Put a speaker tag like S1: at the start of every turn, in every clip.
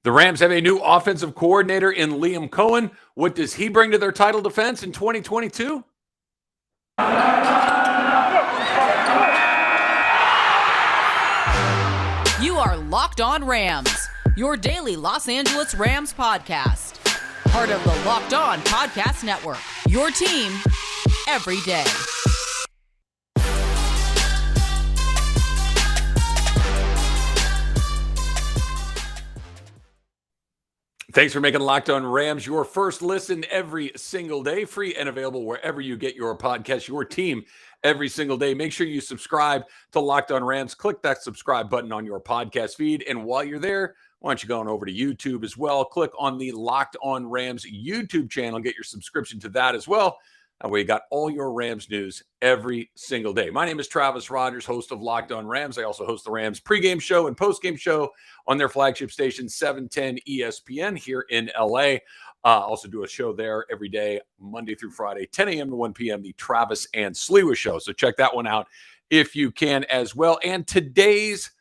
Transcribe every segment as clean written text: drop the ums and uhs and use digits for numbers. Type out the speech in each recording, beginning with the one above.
S1: The Rams have a new offensive coordinator in Liam Coen. What does he bring to their title defense in 2022?
S2: You are Locked On Rams, your daily Los Angeles Rams podcast. Part of the Locked On Podcast Network, your team every day.
S1: Thanks for making Locked On Rams your first listen every single day, free and available wherever you get your podcast, your team every single day. Make sure you subscribe to Locked On Rams. Click that subscribe button on your podcast feed. And while you're there, why don't you go on over to YouTube as well? Click on the Locked On Rams YouTube channel. Get your subscription to that as well. That way you got all your Rams news every single day. My name is Travis Rogers, host of Locked On Rams. I also host the Rams pregame show and postgame show on their flagship station, 710 ESPN here in LA. Also do a show there every day, Monday through Friday, 10 a.m. to 1 p.m., the Travis and Sliwa show. So check that one out if you can as well. And today's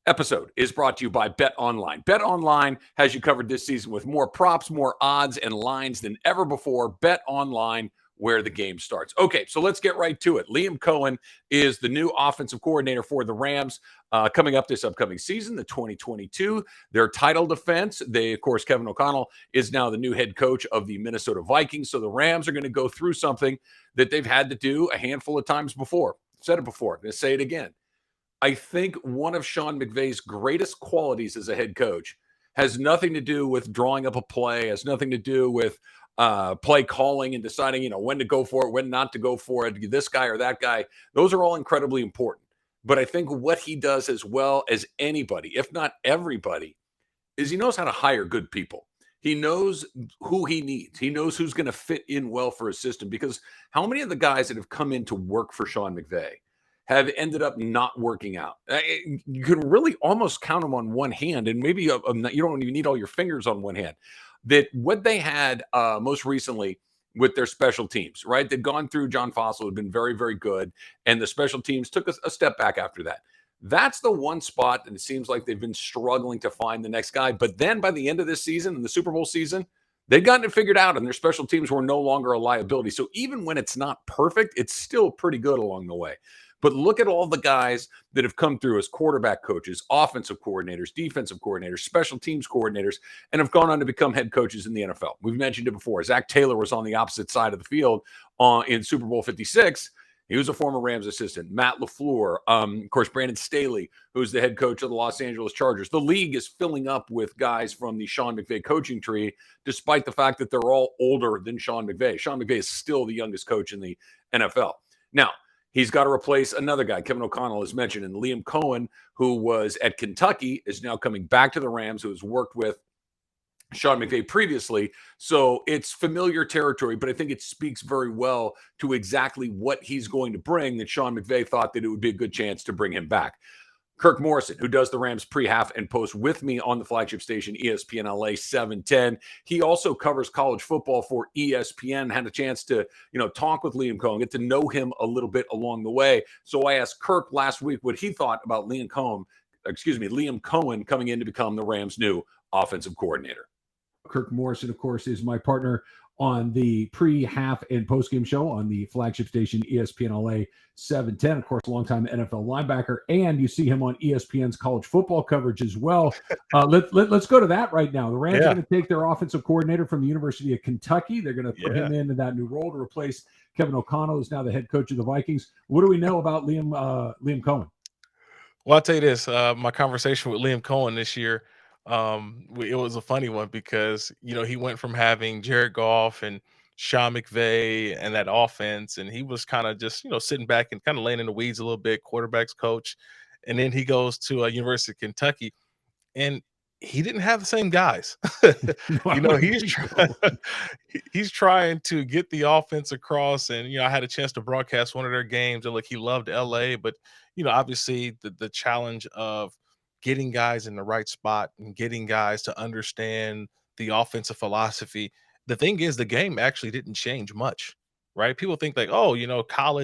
S1: episode is brought to you by BetOnline. BetOnline has you covered this season with more props, more odds, and lines than ever before. BetOnline, where the game starts. Okay, so let's get right to it. Liam Coen is the new offensive coordinator for the Rams coming up this upcoming season, the 2022. Their title defense, of course, Kevin O'Connell is now the new head coach of the Minnesota Vikings. So the Rams are going to go through something that they've had to do a handful of times before. I've said it before. I'm going to say it again. I think one of Sean McVay's greatest qualities as a head coach has nothing to do with drawing up a play, has nothing to do with play calling and deciding, when to go for it, when not to go for it, this guy or that guy. Those are all incredibly important. But I think what he does as well as anybody, if not everybody, is he knows how to hire good people. He knows who he needs. He knows who's going to fit in well for his system, because how many of the guys that have come in to work for Sean McVay have ended up not working out? You can really almost count them on one hand, and maybe you don't even need all your fingers on one hand. That what they had most recently with their special teams, right? They'd gone through John Fossil, had been very, very good, and the special teams took a step back after that. That's the one spot, and it seems like they've been struggling to find the next guy. But then by the end of this season, in the Super Bowl season, they'd gotten it figured out, and their special teams were no longer a liability. So even when it's not perfect, it's still pretty good along the way. But look at all the guys that have come through as quarterback coaches, offensive coordinators, defensive coordinators, special teams coordinators, and have gone on to become head coaches in the NFL. We've mentioned it before. Zach Taylor was on the opposite side of the field in Super Bowl 56. He was a former Rams assistant. Matt LaFleur, of course, Brandon Staley, who's the head coach of the Los Angeles Chargers. The league is filling up with guys from the Sean McVay coaching tree, despite the fact that they're all older than Sean McVay. Sean McVay is still the youngest coach in the NFL. Now, he's got to replace another guy, Kevin O'Connell, as mentioned, and Liam Coen, who was at Kentucky, is now coming back to the Rams, who has worked with Sean McVay previously. So it's familiar territory, but I think it speaks very well to exactly what he's going to bring, that Sean McVay thought that it would be a good chance to bring him back. Kirk Morrison, who does the Rams pre-half and post with me on the flagship station, ESPN LA 710. He also covers college football for ESPN, had a chance to, talk with Liam Coen, get to know him a little bit along the way. So I asked Kirk last week what he thought about Liam Coen coming in to become the Rams' new offensive coordinator.
S3: Kirk Morrison, of course, is my partner on the pre-half and post-game show on the flagship station, ESPN LA 710. Of course, longtime NFL linebacker, and you see him on ESPN's college football coverage as well. Let's go to that right now. The Rams are going to take their offensive coordinator from the University of Kentucky. They're going to put him into that new role to replace Kevin O'Connell, who's now the head coach of the Vikings. What do we know about Liam Coen?
S4: Well, I'll tell you this. My conversation with Liam Coen this year, it was a funny one, because he went from having Jared Goff and Sean McVay and that offense, and he was kind of just sitting back and kind of laying in the weeds a little bit, quarterbacks coach, and then he goes to University of Kentucky, and he didn't have the same guys. He's trying to get the offense across, and I had a chance to broadcast one of their games, and he loved LA, but obviously the challenge of getting guys in the right spot and getting guys to understand the offensive philosophy. The thing is, the game actually didn't change much, right? People think college,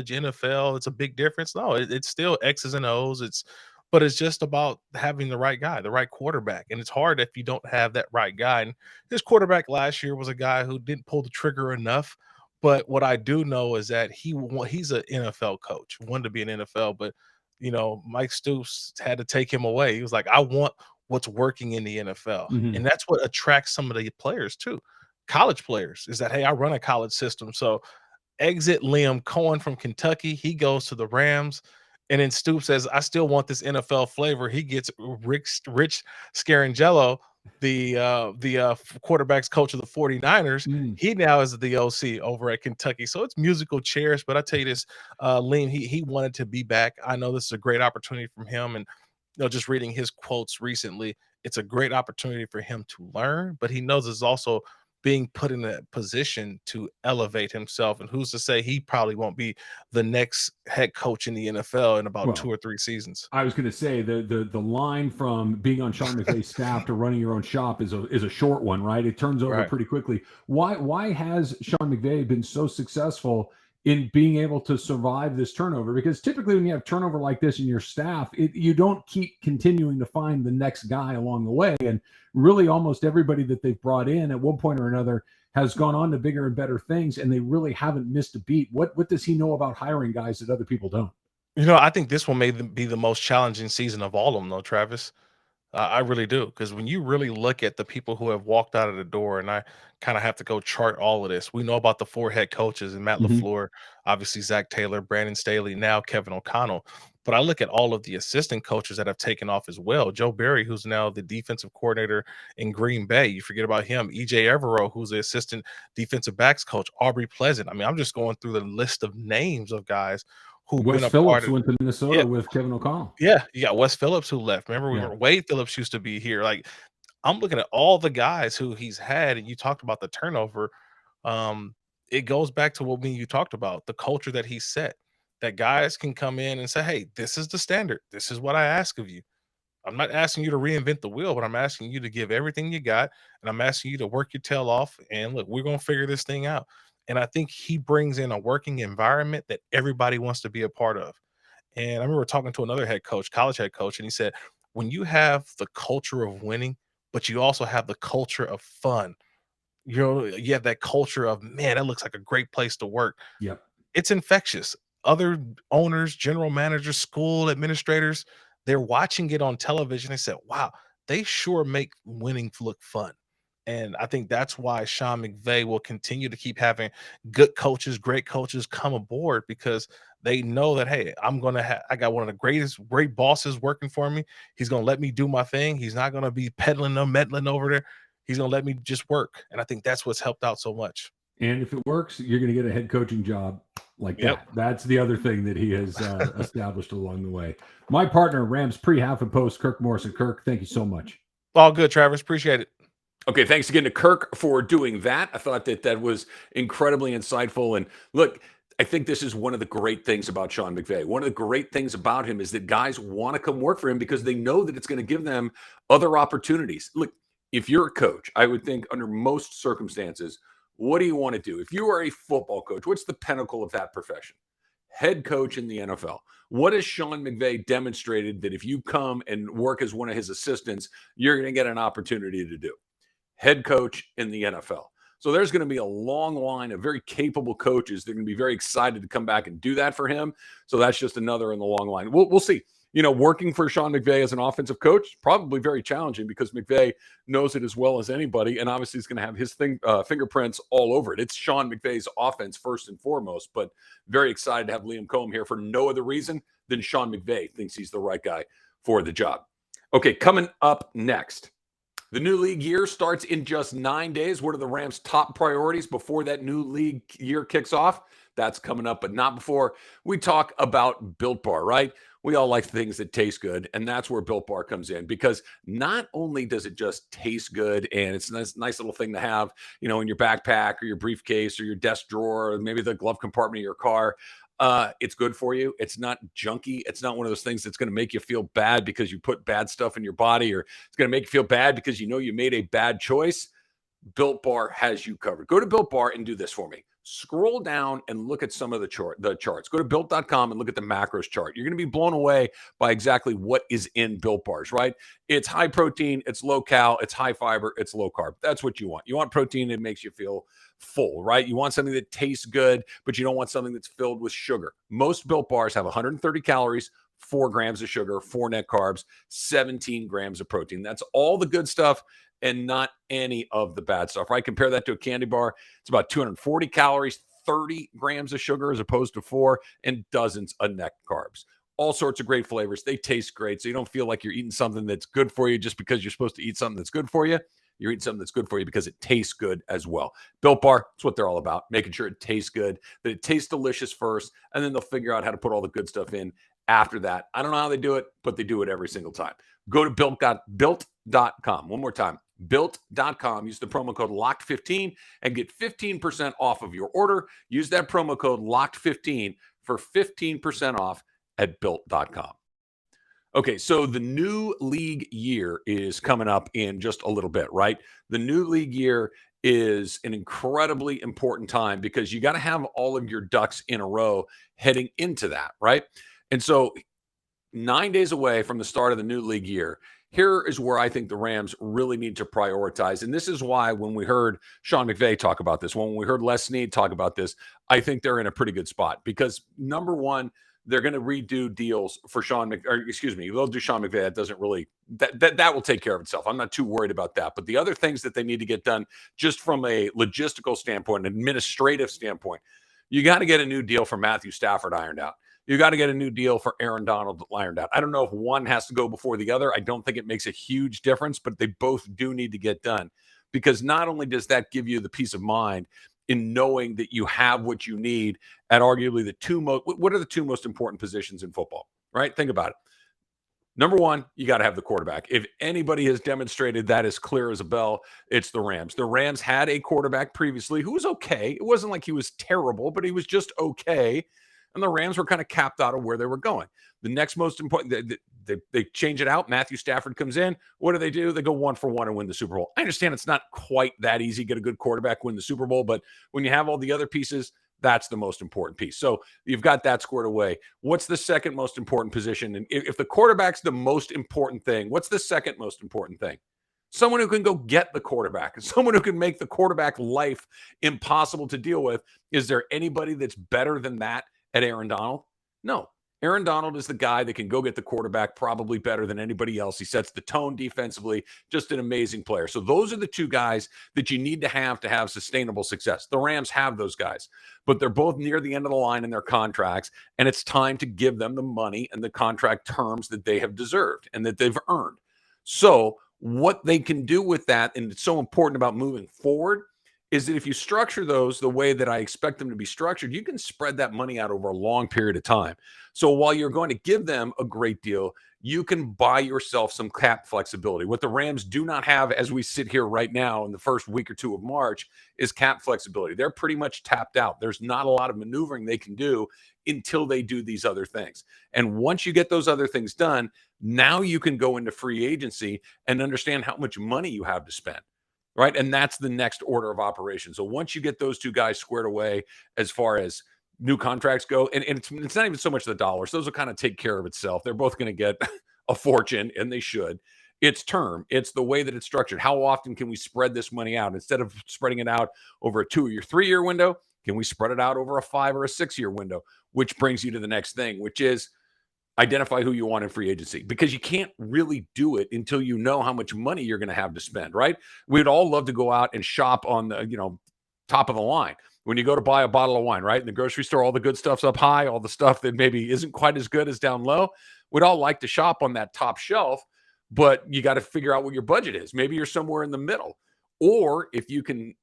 S4: NFL, it's a big difference. No, it's still X's and O's. It's but it's just about having the right guy, the right quarterback. And it's hard if you don't have that right guy. And his quarterback last year was a guy who didn't pull the trigger enough. But what I do know is that he's an NFL coach, wanted to be an NFL, but Mike Stoops had to take him away. He was like, I want what's working in the NFL.
S3: Mhm.
S4: And that's what attracts some of the players too. College players is that, hey, I run a college system. So exit Liam Coen from Kentucky. He goes to the Rams. And then Stoops says, I still want this NFL flavor. He gets Rich Scarangello, the quarterback's coach of the 49ers.
S3: Mm.
S4: He now is the OC over at Kentucky. So it's musical chairs. But I tell you this, Liam, he wanted to be back. I know this is a great opportunity from him. And just reading his quotes recently, it's a great opportunity for him to learn, but he knows it's also being put in a position to elevate himself. And who's to say he probably won't be the next head coach in the NFL in about
S3: Well,
S4: 2 or 3 seasons.
S3: I was going to say the line from being on Sean McVay's staff to running your own shop is a short one, right? It turns over
S4: Right.
S3: pretty quickly. Why has Sean McVay been so successful in being able to survive this turnover? Because typically when you have turnover like this in your staff, you don't keep continuing to find the next guy along the way. And really almost everybody that they've brought in at one point or another has gone on to bigger and better things, and they really haven't missed a beat. What does he know about hiring guys that other people don't?
S4: I think this one may be the most challenging season of all of them, though, Travis. I really do, because when you really look at the people who have walked out of the door, and I kind of have to go chart all of this. We know about the 4 head coaches and Matt
S3: Mhm.
S4: LaFleur, obviously Zach Taylor, Brandon Staley, now Kevin O'Connell. But I look at all of the assistant coaches that have taken off as well. Joe Barry, who's now the defensive coordinator in Green Bay. You forget about him. EJ Evero, who's the assistant defensive backs coach. Aubrey Pleasant. I mean, I'm just going through the list of names of guys who've been
S3: Wes
S4: a part
S3: Phillips
S4: of.
S3: went to Minnesota
S4: Yeah,
S3: with Kevin O'Connell.
S4: yeah, you got Wes Phillips who left. Remember, we
S3: Yeah.
S4: were Wade Phillips used to be here. Like, I'm looking at all the guys who he's had, and you talked about the turnover. Um, it goes back to what you talked about, the culture that he set. That guys can come in and say, "Hey, this is the standard. This is what I ask of you. I'm not asking you to reinvent the wheel, but I'm asking you to give everything you got, and I'm asking you to work your tail off. And look, we're gonna figure this thing out." And I think he brings in a working environment that everybody wants to be a part of. And I remember talking to another head coach, college head coach, and he said, when you have the culture of winning, but you also have the culture of fun, you have that culture of, man, that looks like a great place to work.
S3: Yep.
S4: It's infectious. Other owners, general managers, school administrators, they're watching it on television. They said, wow, they sure make winning look fun. And I think that's why Sean McVay will continue to keep having good coaches, great coaches come aboard, because they know that, hey, I got one of the great bosses working for me. He's going to let me do my thing. He's not going to be peddling or meddling over there. He's going to let me just work. And I think that's what's helped out so much.
S3: And if it works, you're going to get a head coaching job like
S4: Yep.
S3: that. That's the other thing that he has established along the way. My partner, Rams pre, half, and post, Kirk Morrison. Kirk, thank you so much.
S4: All good, Travis. Appreciate it.
S1: Okay, thanks again to Kirk for doing that. I thought that was incredibly insightful. And look, I think this is one of the great things about Sean McVay. One of the great things about him is that guys want to come work for him because they know that it's going to give them other opportunities. Look, if you're a coach, I would think under most circumstances, what do you want to do? If you are a football coach, what's the pinnacle of that profession? Head coach in the NFL. What has Sean McVay demonstrated that if you come and work as one of his assistants, you're going to get an opportunity to do? Head coach in the NFL. So there's going to be a long line of very capable coaches. They're going to be very excited to come back and do that for him. So that's just another in the long line. We'll see. Working for Sean McVay as an offensive coach, probably very challenging because McVay knows it as well as anybody. And obviously he's going to have his fingerprints all over it. It's Sean McVay's offense first and foremost, but very excited to have Liam Coen here for no other reason than Sean McVay thinks he's the right guy for the job. Okay, coming up next. The new league year starts in just 9 days. What are the Rams' top priorities before that new league year kicks off? That's coming up, but not before we talk about Built Bar, right? We all like things that taste good, and that's where Built Bar comes in, because not only does it just taste good and it's a nice little thing to have, in your backpack or your briefcase or your desk drawer, or maybe the glove compartment of your car. It's good for you. It's not junky. It's not one of those things that's going to make you feel bad because you put bad stuff in your body, or it's going to make you feel bad because you made a bad choice. Built Bar has you covered. Go to Built Bar and do this for me. scroll down and look at some of the charts. Go to built.com and look at the macros chart. You're going to be blown away by exactly what is in Built Bars, right? It's high protein, it's low cal, it's high fiber, it's low carb. That's what you want. You want protein that makes you feel full, right? You want something that tastes good, but you don't want something that's filled with sugar. Most Built Bars have 130 calories, 4 grams of sugar, 4 net carbs, 17 grams of protein. That's all the good stuff and not any of the bad stuff, right? Compare that to a candy bar. It's about 240 calories, 30 grams of sugar as opposed to 4, and dozens of net carbs. All sorts of great flavors. They taste great, so you don't feel like you're eating something that's good for you just because you're supposed to eat something that's good for you. You're eating something that's good for you because it tastes good as well. Built Bar, that's what they're all about, making sure it tastes good, that it tastes delicious first, and then they'll figure out how to put all the good stuff in after that. I don't know how they do it, but they do it every single time. Go to built.com. One more time, built.com. Use the promo code LOCKED15 and get 15% off of your order. Use that promo code LOCKED15 for 15% off at built.com. Okay, so the new league year is coming up in just a little bit, right? The new league year is an incredibly important time because you got to have all of your ducks in a row heading into that, right? And so 9 days away from the start of the new league year, here is where I think the Rams really need to prioritize. And this is why when we heard Sean McVay talk about this, when we heard Les Snead talk about this, I think they're in a pretty good spot because number one, they're going to redo deals for they'll do Sean McVay. That doesn't really, that will take care of itself. I'm not too worried about that. But the other things that they need to get done just from a logistical standpoint, an administrative standpoint, you got to get a new deal for Matthew Stafford ironed out. You got to get a new deal for Aaron Donald ironed out. I don't know if one has to go before the other. I don't think it makes a huge difference, but they both do need to get done because not only does that give you the peace of mind in knowing that you have what you need at arguably what are the two most important positions in football, right? Think about it. Number one, you got to have the quarterback. If anybody has demonstrated that as clear as a bell, it's the Rams. The Rams had a quarterback previously who was okay. It wasn't like he was terrible, but he was just okay. And the Rams were kind of capped out of where they were going. The next most important, they change it out. Matthew Stafford comes in. What do? They go 1-for-1 and win the Super Bowl. I understand it's not quite that easy to get a good quarterback, win the Super Bowl, but when you have all the other pieces, that's the most important piece. So you've got that squared away. What's the second most important position? And if the quarterback's the most important thing, what's the second most important thing? Someone who can go get the quarterback, someone who can make the quarterback life impossible to deal with. Is there anybody that's better than that at Aaron Donald? No. Aaron Donald is the guy that can go get the quarterback probably better than anybody else. He sets the tone defensively, just an amazing player. So those are the two guys that you need to have sustainable success. The Rams have those guys, but they're both near the end of the line in their contracts, and it's time to give them the money and the contract terms that they have deserved and that they've earned. So what they can do with that, and it's so important about moving forward, is that if you structure those the way that I expect them to be structured, you can spread that money out over a long period of time. So while you're going to give them a great deal, you can buy yourself some cap flexibility. What the Rams do not have as we sit here right now in the first week or two of March is cap flexibility. They're pretty much tapped out. There's not a lot of maneuvering they can do until they do these other things. And once you get those other things done, now you can go into free agency and understand how much money you have to spend. Right. And that's the next order of operations. So once you get those two guys squared away as far as new contracts go, and it's not even so much the dollars, those will kind of take care of itself. They're both going to get a fortune, and they should. It's term. It's the way that it's structured. How often can we spread this money out? Instead of spreading it out over a 2 or 3 year window, can we spread it out over a 5 or a 6 year window? Which brings you to the next thing, which is identify who you want in free agency, because you can't really do it until you know how much money you're going to have to spend, right? We'd all love to go out and shop on the, top of the line. When you go to buy a bottle of wine, right? In the grocery store, all the good stuff's up high, all the stuff that maybe isn't quite as good is down low. We'd all like to shop on that top shelf, but you got to figure out what your budget is. Maybe you're somewhere in the middle. Or if you can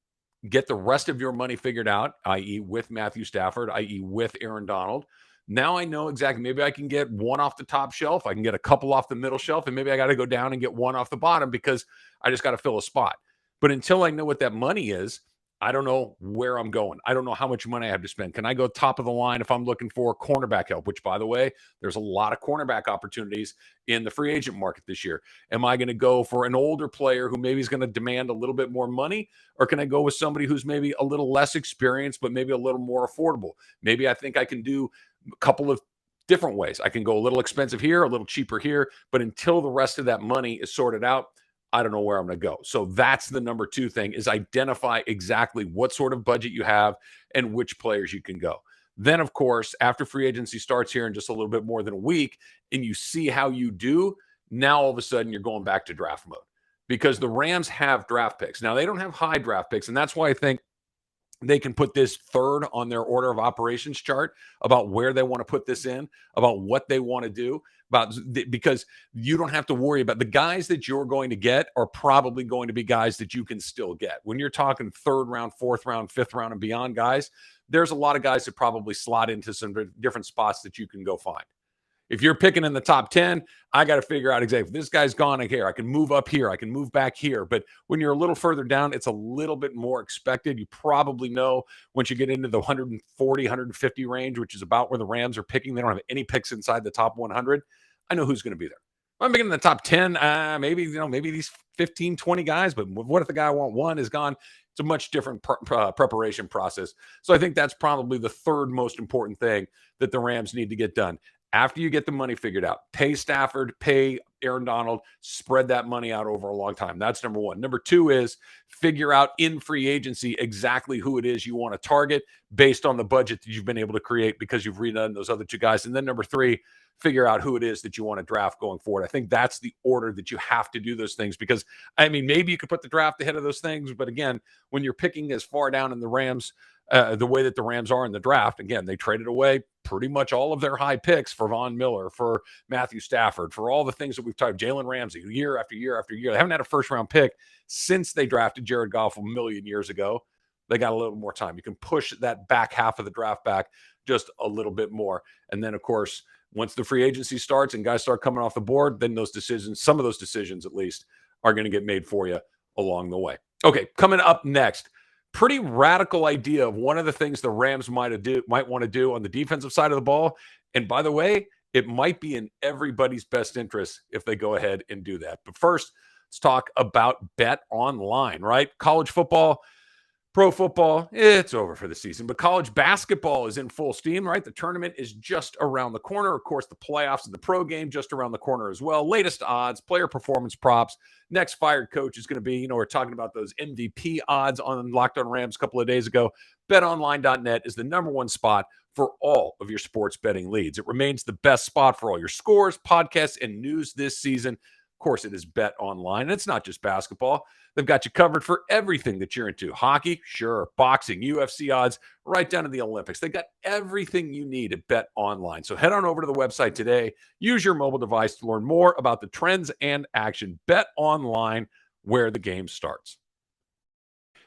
S1: get the rest of your money figured out, i.e. with Matthew Stafford, i.e. with Aaron Donald, now I know exactly, maybe I can get one off the top shelf. I can get a couple off the middle shelf, and maybe I got to go down and get one off the bottom because I just got to fill a spot. But until I know what that money is, I don't know where I'm going. I don't know how much money I have to spend. Can I go top of the line if I'm looking for cornerback help? Which, by the way, there's a lot of cornerback opportunities in the free agent market this year. Am I going to go for an older player who maybe is going to demand a little bit more money? Or can I go with somebody who's maybe a little less experienced, but maybe a little more affordable? Maybe I think I can do a couple of different ways. I can go a little expensive here, a little cheaper here, but until the rest of that money is sorted out, I don't know where I'm going to go. So that's the number 2 thing, is identify exactly what sort of budget you have and which players you can go. Then, of course, after free agency starts here in just a little bit more than a week and you see how you do, now all of a sudden you're going back to draft mode, because the Rams have draft picks. Now, they don't have high draft picks, and that's why I think they can put this third on their order of operations chart about where they want to put this in, about what they want to do, because you don't have to worry about the guys that you're going to get are probably going to be guys that you can still get. When you're talking 3rd round, 4th round, 5th round and beyond guys, there's a lot of guys that probably slot into some different spots that you can go find. If you're picking in the top 10, I got to figure out exactly, this guy's gone here. I can move up here. I can move back here. But when you're a little further down, it's a little bit more expected. You probably know once you get into the 140, 150 range, which is about where the Rams are picking. They don't have any picks inside the top 100. I know who's going to be there. If I'm picking in the top 10, maybe these 15, 20 guys. But what if the guy I want 1 is gone? It's a much different preparation process. So I think that's probably the 3rd most important thing that the Rams need to get done. After you get the money figured out, pay Stafford, pay Aaron Donald, spread that money out over a long time. That's number 1. Number 2 is figure out in free agency exactly who it is you want to target based on the budget that you've been able to create because you've redone those other 2 guys. And then number 3, figure out who it is that you want to draft going forward. I think that's the order that you have to do those things, because, I mean, maybe you could put the draft ahead of those things. But again, when you're picking as far down in the Rams, the way that the Rams are in the draft, again, they traded away pretty much all of their high picks for Von Miller, for Matthew Stafford, for all the things that we've talked, Jalen Ramsey, year after year after year. They haven't had a 1st round pick since they drafted Jared Goff a million years ago. They got a little more time. You can push that back half of the draft back just a little bit more. And then, of course, once the free agency starts and guys start coming off the board, then those decisions, some of those decisions at least, are going to get made for you along the way. Okay, coming up next, pretty radical idea of one of the things the Rams might want to do on the defensive side of the ball. And by the way, it might be in everybody's best interest if they go ahead and do that. But first, let's talk about BetOnline, right? College football, pro football, it's over for the season, but college basketball is in full steam, right? The tournament is just around the corner. Of course, the playoffs and the pro game just around the corner as well. Latest odds, player performance props. Next fired coach is going to be, we're talking about those MVP odds on Locked On Rams a couple of days ago. BetOnline.net is the number 1 spot for all of your sports betting leads. It remains the best spot for all your scores, podcasts, and news this season. Of course, it is BetOnline, and it's not just basketball. They've got you covered for everything that you're into. Hockey, sure. Boxing, UFC odds, right down to the Olympics. They got everything you need at BetOnline. So head on over to the website today. Use your mobile device to learn more about the trends and action. BetOnline, where the game starts.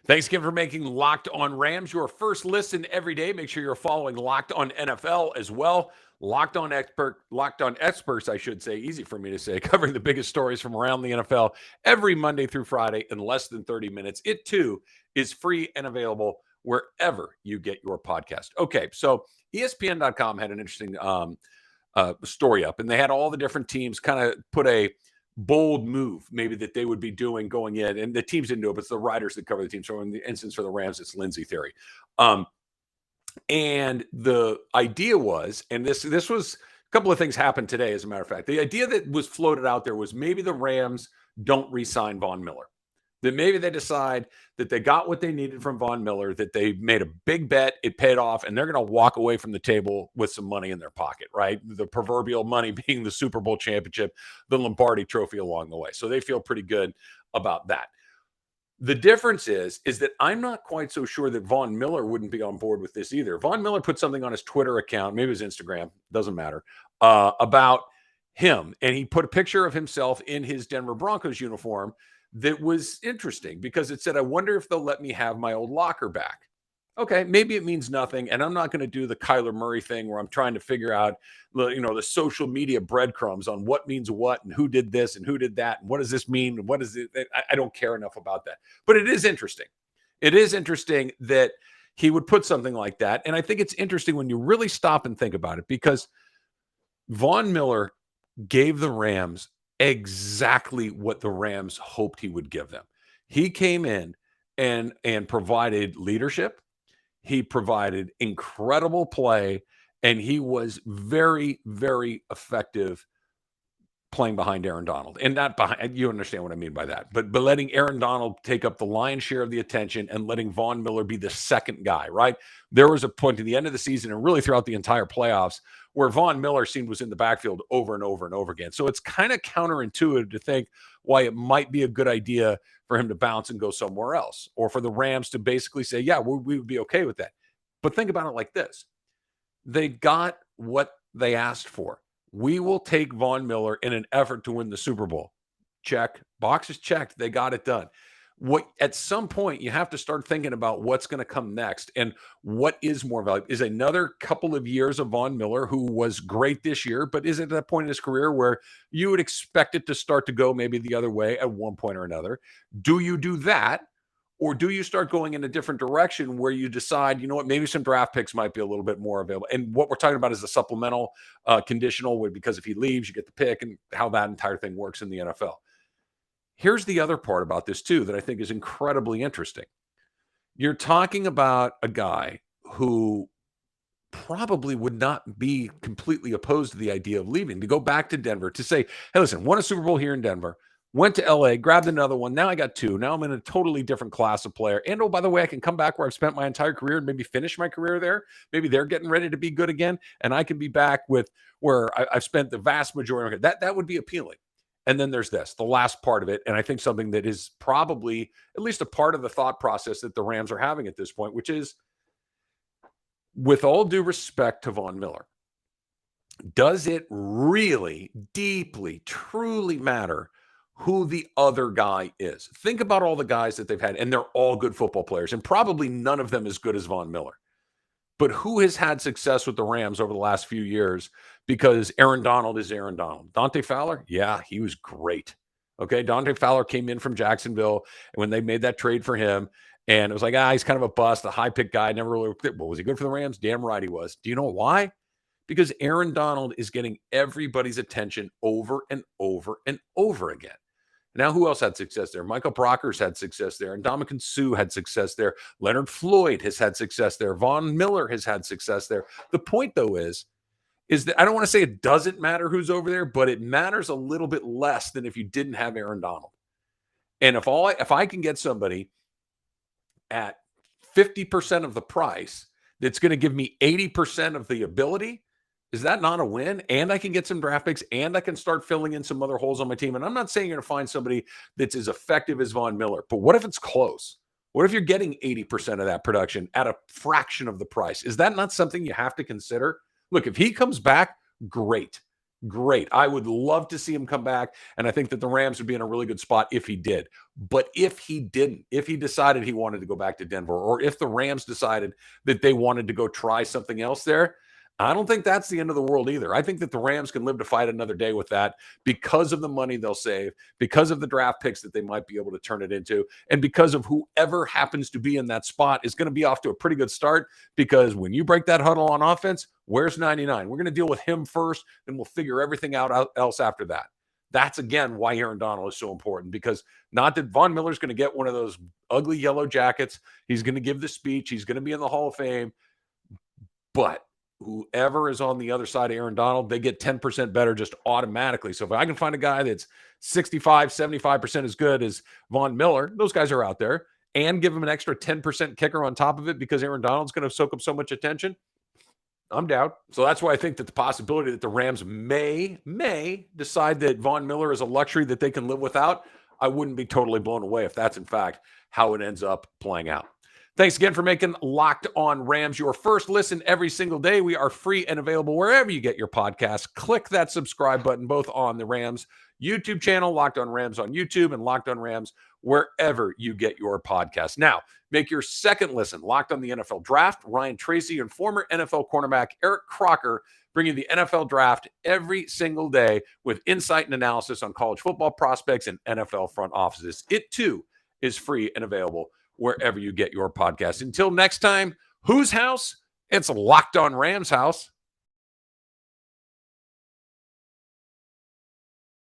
S1: Thanks again for making Locked On Rams your first listen every day. Make sure you're following Locked On NFL as well. Locked On Experts, I should say, easy for me to say, covering the biggest stories from around the NFL every Monday through Friday in less than 30 minutes. It, too, is free and available wherever you get your podcast. Okay, so ESPN.com had an interesting story up, and they had all the different teams kind of put a bold move maybe that they would be doing going in, and the teams didn't do it, but it's the writers that cover the team. So in the instance for the Rams, it's Lindsey Theory. And the idea was, and this was a couple of things happened today, as a matter of fact. The idea that was floated out there was maybe the Rams don't re-sign Von Miller. That maybe they decide that they got what they needed from Von Miller, that they made a big bet, it paid off, and they're going to walk away from the table with some money in their pocket, right? The proverbial money being the Super Bowl championship, the Lombardi trophy along the way. So they feel pretty good about that. The difference is that I'm not quite so sure that Von Miller wouldn't be on board with this either. Von Miller put something on his Twitter account, maybe it was Instagram, doesn't matter, about him. And he put a picture of himself in his Denver Broncos uniform that was interesting because it said, I wonder if they'll let me have my old locker back. Okay, maybe it means nothing, and I'm not going to do the Kyler Murray thing where I'm trying to figure out, the social media breadcrumbs on what means what and who did this and who did that and what does this mean and what is it. I don't care enough about that, but it is interesting. It is interesting that he would put something like that. And I think it's interesting when you really stop and think about it, because Von Miller gave the Rams exactly what the Rams hoped he would give them. He came in and provided leadership. He provided incredible play, and he was very, very effective playing behind Aaron Donald. And not behind, you understand what I mean by that. But letting Aaron Donald take up the lion's share of the attention and letting Von Miller be the second guy, right? There was a point at the end of the season and really throughout the entire playoffs where Von Miller was in the backfield over and over and over again. So it's kind of counterintuitive to think why it might be a good idea for him to bounce and go somewhere else, or for the Rams to basically say, yeah, we would be okay with that. But think about it like this. They got what they asked for. We will take Von Miller in an effort to win the Super Bowl. Check. Boxes checked. They got it done. At some point, you have to start thinking about what's going to come next and what is more valuable. Is another couple of years of Von Miller, who was great this year, but is at that point in his career where you would expect it to start to go maybe the other way at one point or another? Do you do that? Or do you start going in a different direction where you decide, you know what, maybe some draft picks might be a little bit more available? And what we're talking about is the supplemental conditional, because if he leaves, you get the pick, and how that entire thing works in the NFL. Here's the other part about this, too, that I think is incredibly interesting. You're talking about a guy who probably would not be completely opposed to the idea of leaving, to go back to Denver, to say, hey, listen, won a Super Bowl here in Denver, went to LA, grabbed another one. Now I got two. Now I'm in a totally different class of player. And, oh, by the way, I can come back where I've spent my entire career and maybe finish my career there. Maybe they're getting ready to be good again, and I can be back with where I've spent the vast majority of it. That would be appealing. And then there's this, the last part of it, and I think something that is probably at least a part of the thought process that the Rams are having at this point, which is, with all due respect to Von Miller, does it really, deeply, truly matter who the other guy is? Think about all the guys that they've had, and they're all good football players, and probably none of them as good as Von Miller. But who has had success with the Rams over the last few years? Because Aaron Donald is Aaron Donald. Dante Fowler, yeah, he was great. Okay, Dante Fowler came in from Jacksonville, and when they made that trade for him, and it was like, he's kind of a bust, a high-pick guy, never really, well, was he good for the Rams? Damn right he was. Do you know why? Because Aaron Donald is getting everybody's attention over and over and over again. Now, who else had success there? Michael Brockers had success there. And Ndamukong Suh had success there. Leonard Floyd has had success there. Von Miller has had success there. The point, though, is that I don't want to say it doesn't matter who's over there, but it matters a little bit less than if you didn't have Aaron Donald. And if I can get somebody at 50% of the price that's going to give me 80% of the ability, is that not a win? And I can get some draft picks, and I can start filling in some other holes on my team. And I'm not saying you're going to find somebody that's as effective as Von Miller, but what if it's close? What if you're getting 80% of that production at a fraction of the price? Is that not something you have to consider? Look, if he comes back, great. I would love to see him come back, and I think that the Rams would be in a really good spot if he did. But if he didn't, if he decided he wanted to go back to Denver, or if the Rams decided that they wanted to go try something else there, I don't think that's the end of the world either. I think that the Rams can live to fight another day with that, because of the money they'll save, because of the draft picks that they might be able to turn it into, and because of whoever happens to be in that spot is going to be off to a pretty good start, because when you break that huddle on offense, where's 99? We're going to deal with him first, and we'll figure everything out else after that. That's, again, why Aaron Donald is so important, because not that Von Miller's going to get one of those ugly yellow jackets. He's going to give the speech. He's going to be in the Hall of Fame. But whoever is on the other side of Aaron Donald, they get 10% better just automatically. So if I can find a guy that's 65, 75% as good as Von Miller, those guys are out there, and give him an extra 10% kicker on top of it because Aaron Donald's going to soak up so much attention, I'm down. So that's why I think that the possibility that the Rams may decide that Von Miller is a luxury that they can live without, I wouldn't be totally blown away if that's, in fact, how it ends up playing out. Thanks again for making Locked On Rams your first listen every single day. We are free and available wherever you get your podcasts. Click that subscribe button, both on the Rams YouTube channel, Locked On Rams on YouTube, and Locked On Rams wherever you get your podcasts. Now, make your second listen Locked On the NFL Draft. Ryan Tracy and former NFL cornerback Eric Crocker bringing the NFL Draft every single day with insight and analysis on college football prospects and NFL front offices. It, too, is free and available wherever you get your podcast. Until next time, whose house? It's Locked On Rams house.